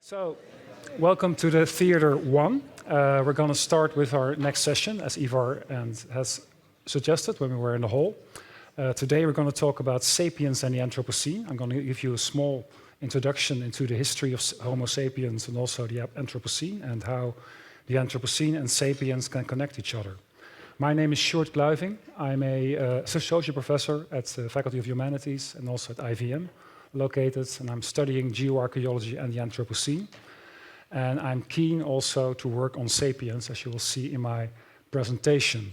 So, welcome to the Theater 1. We're going to start with our next session, as Ivar has suggested when we were in the hall. Today we're going to talk about sapiens and the Anthropocene. I'm going to give you a small introduction into the history of Homo sapiens and also the Anthropocene and how the Anthropocene and sapiens can connect each other. My name is Sjoerd Kluiving. I'm a sociology professor at the Faculty of Humanities and also at IVM located, and I'm studying geoarchaeology and the Anthropocene. And I'm keen also to work on sapiens, as you will see in my presentation.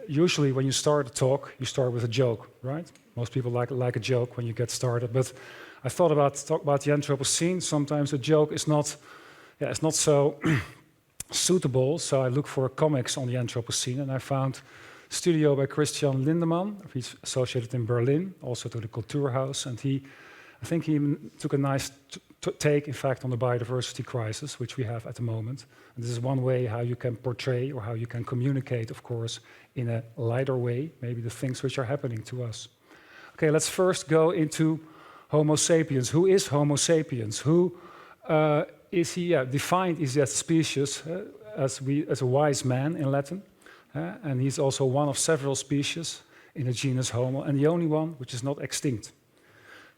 Usually when you start a talk, you start with a joke, right? Most people like a joke when you get started, but I thought about talk about the Anthropocene. Sometimes a joke is not so suitable, so I looked for comics on the Anthropocene, and I found studio by Christian Lindemann. He's associated in Berlin, also to the Kulturhaus, and I think he took a nice take, in fact, on the biodiversity crisis, which we have at the moment. And this is one way how you can portray or how you can communicate, of course, in a lighter way, maybe the things which are happening to us. Okay, let's first go into Homo sapiens. Who is Homo sapiens? Who is he? Defined is that species as a wise man in Latin. And he's also one of several species in the genus Homo, and the only one which is not extinct.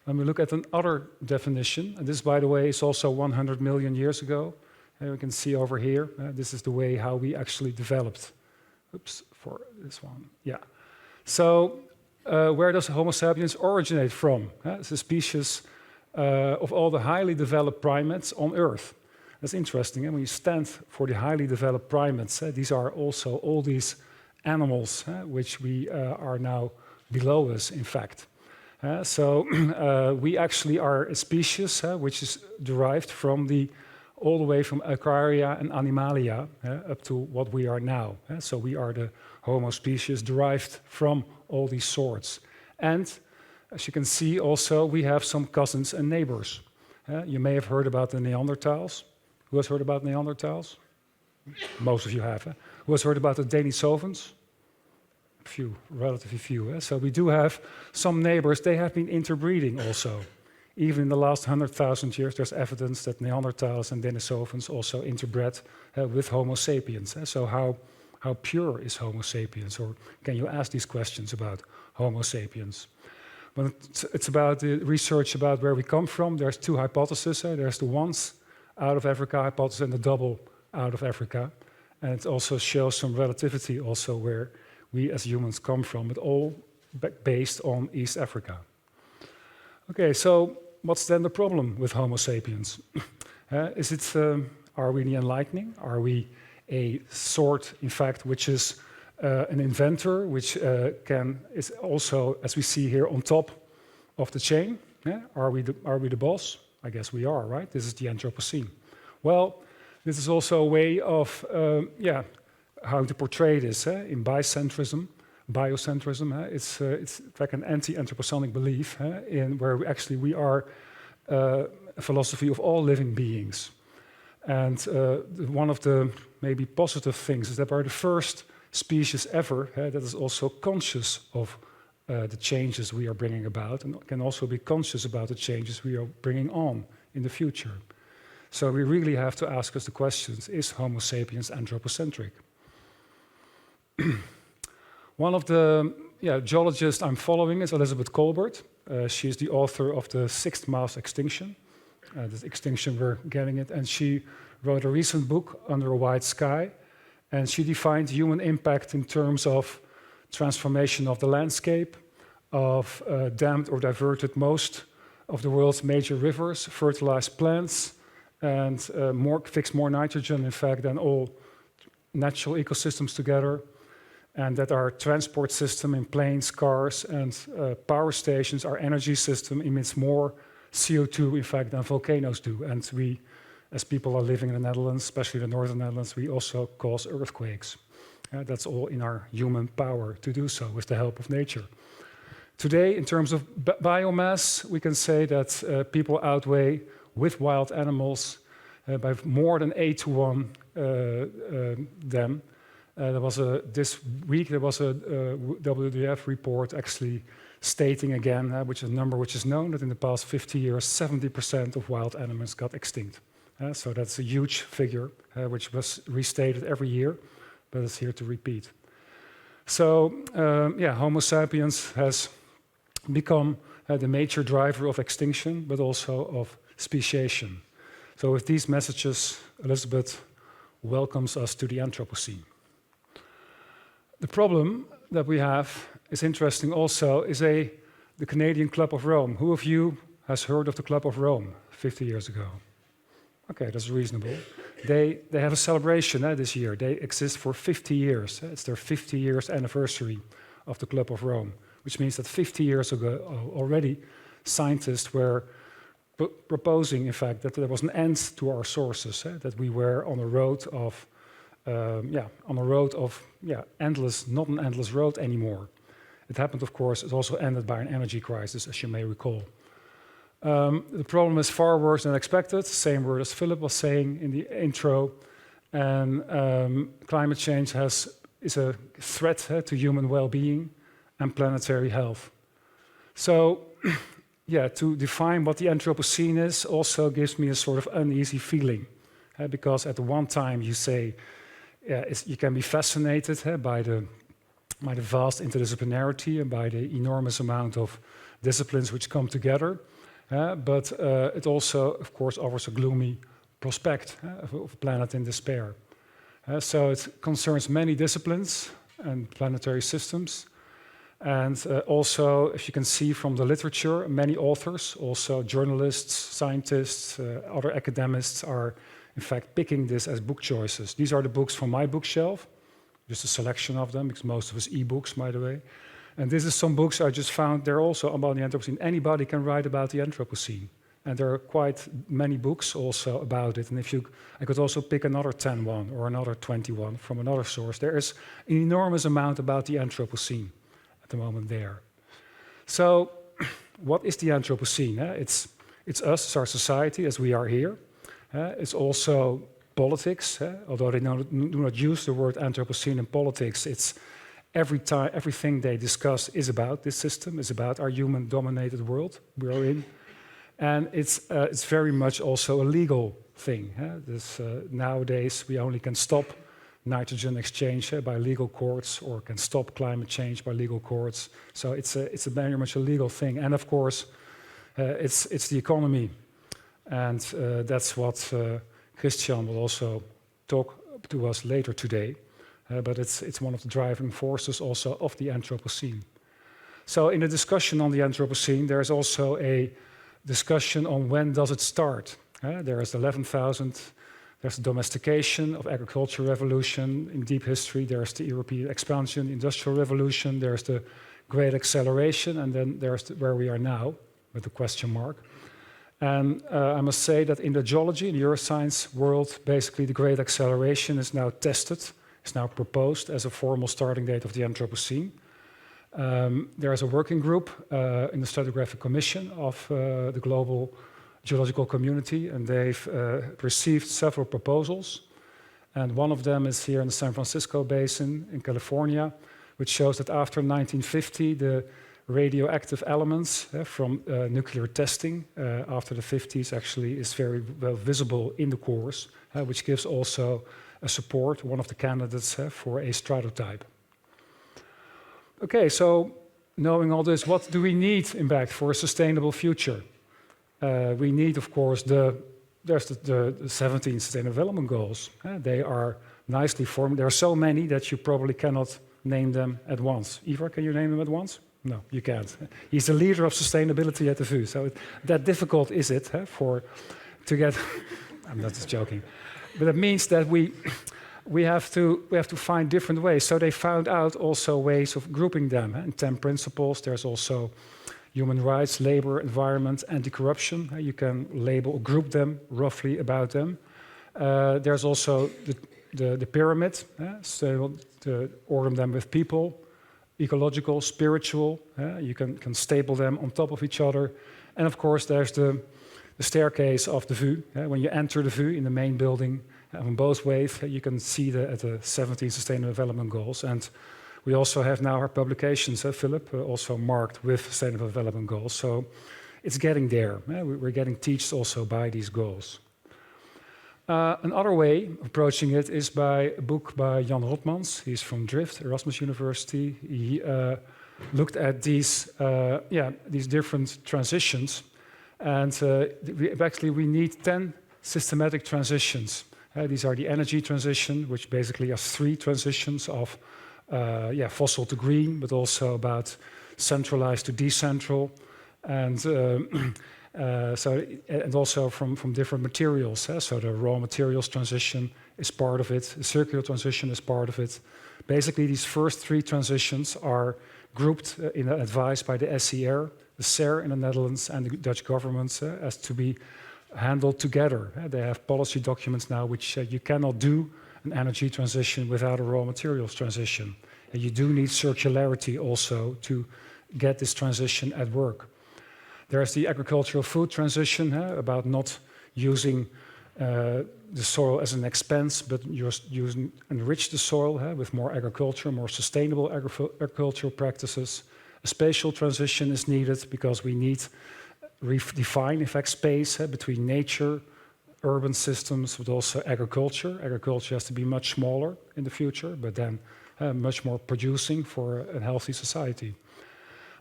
When we look at another definition, and this, by the way, is also 100 million years ago, we can see over here, this is the way how we actually developed. Oops, for this one, yeah. So, where does Homo sapiens originate from? It's a species of all the highly developed primates on Earth. That's interesting. When you stand for the highly developed primates, these are also all these animals which we are now below us, in fact. We actually are a species which is derived from all the way from Eukarya and Animalia up to what we are now. So we are the Homo species derived from all these sorts. And as you can see also, we have some cousins and neighbors. You may have heard about the Neanderthals. Who has heard about Neanderthals? Most of you have. Who has heard about the Denisovans? Few, relatively few. So we do have some neighbors. They have been interbreeding also. Even in the last 100,000 years, there's evidence that Neanderthals and Denisovans also interbred with Homo sapiens. So how pure is Homo sapiens? Or can you ask these questions about Homo sapiens? When it's about the research about where we come from, there's two hypotheses. There's the once out of Africa hypothesis and the double out of Africa. And it also shows some relativity also where we as humans come from, but all based on East Africa. Okay, so what's then the problem with Homo sapiens? Are we the enlightening? Are we a sort, in fact, which is an inventor, which is also, as we see here, on top of the chain? Are we the boss? I guess we are, right? This is the Anthropocene. Well, this is also a way of, how to portray this in biocentrism. It's like an anti-anthropocenic belief in where we are a philosophy of all living beings. And one of the maybe positive things is that we're the first species ever that is also conscious of the changes we are bringing about, and can also be conscious about the changes we are bringing on in the future. So we really have to ask us the questions, is Homo sapiens anthropocentric? One of the geologists I'm following is Elizabeth Colbert. She's the author of the sixth mass extinction, this extinction we're getting it, and she wrote a recent book, Under a White Sky, and she defined human impact in terms of transformation of the landscape, of dammed or diverted most of the world's major rivers, fertilized plants, and fix more nitrogen, in fact, than all natural ecosystems together, and that our transport system in planes, cars, and power stations, our energy system emits more CO2, in fact, than volcanoes do. And we, as people are living in the Netherlands, especially the northern Netherlands, we also cause earthquakes. That's all in our human power to do so with the help of nature. Today, in terms of biomass, we can say that people outweigh with wild animals by more than 8 to 1 them. This week there was a WWF report actually stating again, which is a number which is known, that in the past 50 years, 70% of wild animals got extinct. So that's a huge figure, which was restated every year, but it's here to repeat. So, Homo sapiens has become the major driver of extinction, but also of speciation. So with these messages, Elizabeth welcomes us to the Anthropocene. The problem that we have is interesting also, is the Canadian Club of Rome. Who of you has heard of the Club of Rome 50 years ago? Okay, that's reasonable. They have a celebration this year. They exist for 50 years. It's their 50 years anniversary of the Club of Rome, which means that 50 years ago already scientists were proposing, in fact, that there was an end to our sources, that we were on a road of endless, not an endless road anymore. It happened, of course, it also ended by an energy crisis, as you may recall. The problem is far worse than expected, same word as Philip was saying in the intro, and climate change is a threat to human well-being and planetary health. So, to define what the Anthropocene is also gives me a sort of uneasy feeling, because at the one time you say, you can be fascinated by the vast interdisciplinarity and by the enormous amount of disciplines which come together, but it also, of course, offers a gloomy prospect of a planet in despair. So it concerns many disciplines and planetary systems, and also, if you can see from the literature, many authors, also journalists, scientists, other academics are in fact picking this as book choices. These are the books from my bookshelf, just a selection of them, because most of us e-books, by the way. And this is some books I just found, they're also about the Anthropocene. Anybody can write about the Anthropocene. And there are quite many books also about it. And I could also pick another 10 or another 21 from another source. There is an enormous amount about the Anthropocene at the moment there. So what is the Anthropocene? It's us, it's our society as we are here. It's also politics, although they do not use the word Anthropocene in politics. It's everything they discuss is about this system, is about our human-dominated world we are in. And it's very much also a legal thing. Nowadays, we only can stop nitrogen exchange by legal courts, or can stop climate change by legal courts. So it's very much a legal thing. And of course, it's the economy. And that's what Christian will also talk to us later today. But it's one of the driving forces also of the Anthropocene. So in the discussion on the Anthropocene, there's also a discussion on when does it start. There is 11,000, there's the domestication of agricultural revolution in deep history, there's the European expansion, industrial revolution, there's the great acceleration, and then there's where we are now, with the question mark. And I must say that in the geology, in the neuroscience world, basically the great acceleration is now tested, is now proposed as a formal starting date of the Anthropocene. There is a working group in the Stratigraphic Commission of the global geological community, and they've received several proposals. And one of them is here in the San Francisco Basin in California, which shows that after 1950, the radioactive elements from nuclear testing after the 50s actually is very well visible in the cores, which gives also a support, one of the candidates for a stratotype. Okay, so knowing all this, what do we need, in fact, for a sustainable future? We need, of course, there's the 17 Sustainable Development Goals. They are nicely formed. There are so many that you probably cannot name them at once. Ivar, can you name them at once? No, you can't. He's the leader of sustainability at the VU, so that difficult is it to get. I'm not just joking, but it means that we have to find different ways. So they found out also ways of grouping them. In 10 principles, there's also human rights, labor, environment, anti-corruption. You can label, group them roughly about them. There's also the pyramid, so to order them with people, ecological, spiritual. You can staple them on top of each other. And of course, there's the staircase of the VU. When you enter the VU in the main building, On both ways, you can see the 17 Sustainable Development Goals. And we also have now our publications, Philip, also marked with Sustainable Development Goals. So it's getting there. We're getting taught also by these goals. Another way of approaching it is by a book by Jan Rotmans. He's from Drift, Erasmus University. He looked at these different transitions. And we need 10 systematic transitions. These are the energy transition, which basically has 3 transitions of fossil to green, but also about centralized to decentral, and also from different materials. So the raw materials transition is part of it. The circular transition is part of it. Basically, these first 3 transitions are grouped in advice by the SER, the SER in the Netherlands, and the Dutch government as to be handled together. They have policy documents now which you cannot do an energy transition without a raw materials transition. And you do need circularity also to get this transition at work. There's the agricultural food transition, about not using the soil as an expense, but just enrich the soil with more agriculture, more sustainable agricultural practices. A spatial transition is needed because we need redefine, in fact, space between nature, urban systems, but also agriculture. Agriculture has to be much smaller in the future, but then much more producing for a healthy society.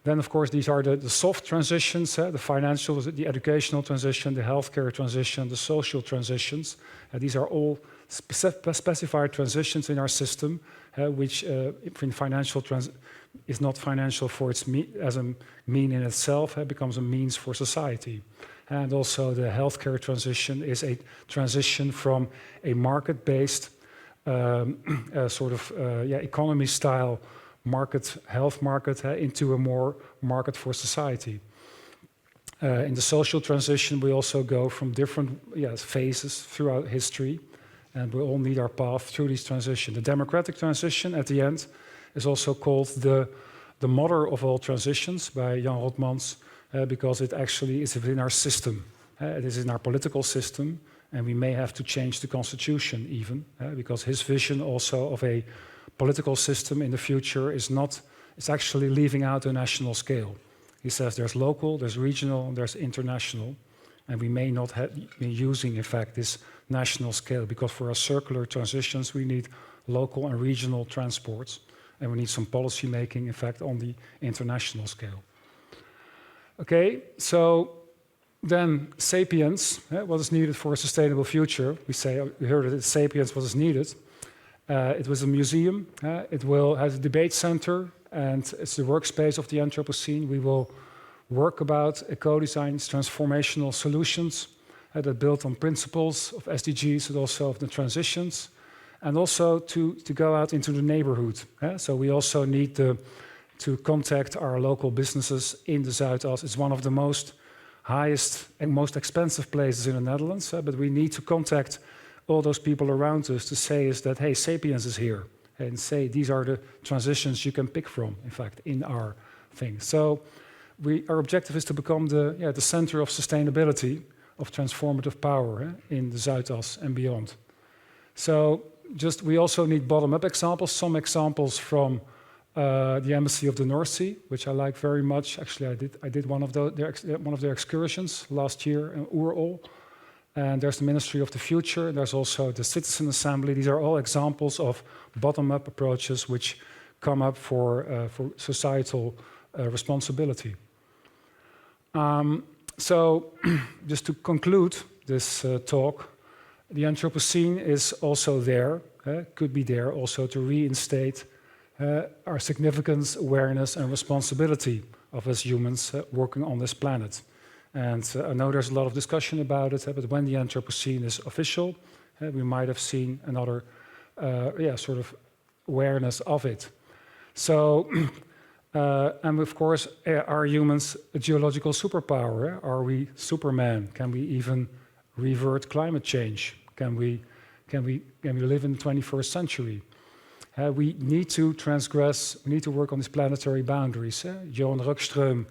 Then, of course, these are the soft transitions, the financial, the educational transition, the healthcare transition, the social transitions. These are all specified transitions in our system, which in financial is not financial for its as a mean in itself, becomes a means for society. And also the healthcare transition is a transition from a market-based economy-style health market into a more market for society. In the social transition, we also go from different phases throughout history, and we all need our path through these transitions. The democratic transition at the end is also called the mother of all transitions by Jan Rotmans, because it actually is within our system. It is in our political system, and we may have to change the constitution even, because his vision also of a political system in the future it's actually leaving out a national scale. He says there's local, there's regional, there's international, and we may not be using, in fact, this national scale, because for our circular transitions we need local and regional transports, and we need some policy making, in fact, on the international scale. Okay, so then sapiens, what is needed for a sustainable future? We heard that sapiens, what is needed. It was a museum. It will have a debate center, and it's the workspace of the Anthropocene. We will work about eco-design's transformational solutions that build on principles of SDGs, but also of the transitions, and also to go out into the neighborhood. So we also need to contact our local businesses in the Zuidas. It's one of the highest and most expensive places in the Netherlands, but we need to contact all those people around us to say is that, hey, Sapiens is here, and say these are the transitions you can pick from, in fact, in our thing. So our objective is to become the center of sustainability, of transformative power in the Zuidas and beyond. So we also need bottom-up examples, some examples from the Embassy of the North Sea, which I like very much. Actually, I did one of their excursions last year in Oerol. And there's the Ministry of the Future. There's also the Citizen Assembly. These are all examples of bottom-up approaches which come up for societal responsibility. So just to conclude this talk, the Anthropocene is also there, could be there also to reinstate our significance, awareness, and responsibility of us humans working on this planet. And I know there's a lot of discussion about it, but when the Anthropocene is official, we might have seen another sort of awareness of it. So, and of course, are humans a geological superpower? Are we Superman? Can we even revert climate change? Can we live in the 21st century? We need to transgress, we need to work on these planetary boundaries. Johan Rockström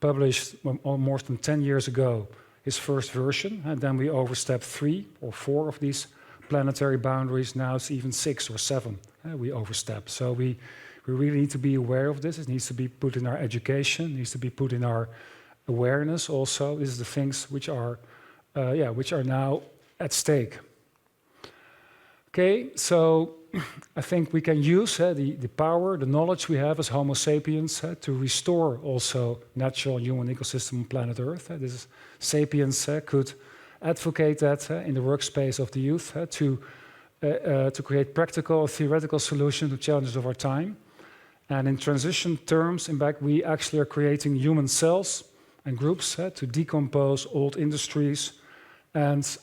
published more than 10 years ago his first version, and then we overstepped 3 or 4 of these planetary boundaries. Now it's even 6 or 7 we overstep. So we really need to be aware of this. It needs to be put in our education, it needs to be put in our awareness also. These are the things which are now at stake. Okay, so I think we can use the power, the knowledge we have as Homo sapiens to restore also natural human ecosystem on planet Earth. This sapiens could advocate that in the workspace of the youth to create practical, theoretical solutions to challenges of our time. And in transition terms, in fact, we actually are creating human cells and groups to decompose old industries and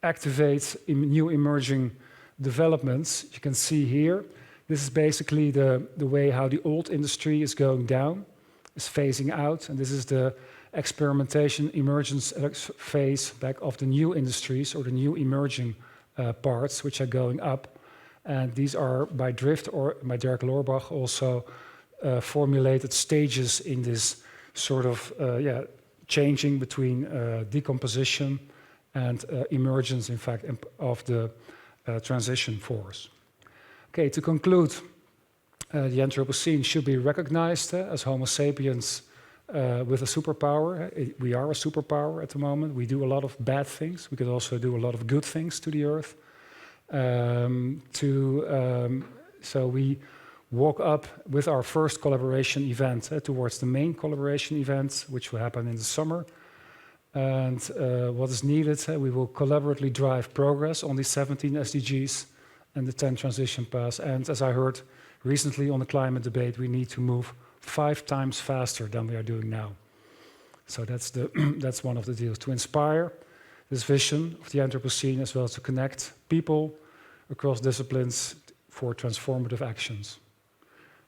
activate new emerging developments. You can see here, this is basically the way how the old industry is going down, is phasing out, and this is the experimentation emergence phase back of the new industries or the new emerging parts which are going up. And these are by Drift or by Dirk Loorbach also formulated stages in this sort of changing between decomposition and emergence, in fact, of the transition force. Okay, to conclude, the Anthropocene should be recognized as Homo sapiens with a superpower. We are a superpower at the moment. We do a lot of bad things. We could also do a lot of good things to the Earth. So we walk up with our first collaboration event towards the main collaboration event, which will happen in the summer. And what is needed, we will collaboratively drive progress on the 17 SDGs and the 10 transition paths. And as I heard recently on the climate debate, we need to move 5 times faster than we are doing now. So that's one of the deals, to inspire this vision of the Anthropocene, as well as to connect people across disciplines for transformative actions.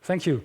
Thank you.